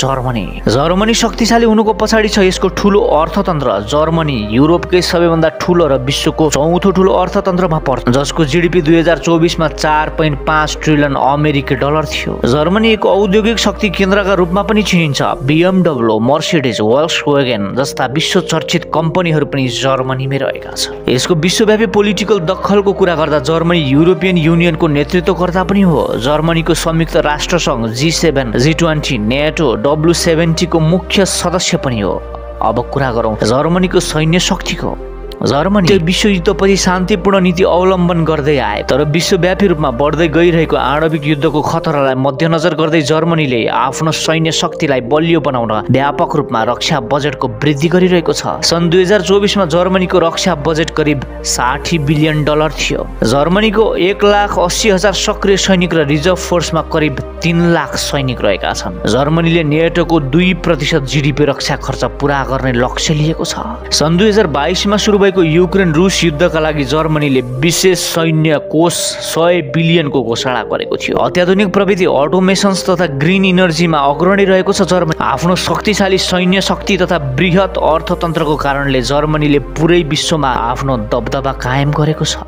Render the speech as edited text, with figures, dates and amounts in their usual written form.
Germany शक्तिशाली हुनुको पछाडि छ यसको ठूलो अर्थतन्त्र। जर्मनी युरोपकै सबैभन्दा ठूलो र विश्वको चौथो ठूलो अर्थतन्त्रमा पर्छ, जसको जीडीपी 2024 मा 4.5 ट्रिलियन अमेरिकी डलर थियो। जर्मनी एक औद्योगिक शक्ति केन्द्रका रूपमा पनि चिनिन्छ। BMW, मर्सिडीज, वोल्क्सवागन जस्ता विश्व चर्चित कम्पनीहरू पनि जर्मनीमै रहेका छन्। यसको विश्वव्यापी पोलिटिकल दखलको कुरा गर्दा जर्मनी युरोपियन युनियनको नेतृत्वकर्ता पनि हो। जर्मनीको संयुक्त राष्ट्र संघ, G7, G20, नेटो, W70 को मुख्य सदस्य पनि हो। अब कुरा गरौँ जर्मनीको सैन्य शक्तिको। जर्मनी विश्वयुद्धपछि शान्तिपूर्ण नीति अवलम्बन गर्दै आए, तर विश्वव्यापी रूपमा बढ्दै गइरहेको आणविक युद्धको खतरालाई मध्यनजर गर्दै जर्मनीले आफ्नो सैन्य शक्तिलाई बलियो बनाउन व्यापक रूपमा रक्षा बजेटको वृद्धि गरिरहेको छ। सन् 2024 मा जर्मनीको रक्षा बजेट करिब 60 बिलियन डलर थियो। जर्मनीको 1,80,000 सक्रिय सैनिक र रिजर्भ फोर्समा करिब 3 लाख सैनिक रहेका छन्। जर्मनीले नेटोको 2% जीडीपी रक्षा खर्च पूरा गर्ने लक्ष्य लिएको छ। सन् 2022 मा सुरु युक्रेन रुस युद्धका लागि जर्मनीले विशेष सैन्य कोष 100 बिलियनको घोषणा गरेको थियो। अत्याधुनिक प्रविधि, अटोमेसन्स तथा ग्रीन इनर्जीमा अग्रणी रहेको छ जर्मनी। आफ्नो शक्तिशाली सैन्य शक्ति तथा बृहत अर्थतन्त्रको कारणले जर्मनीले पुरै विश्वमा आफ्नो दबदबा कायम गरेको छ।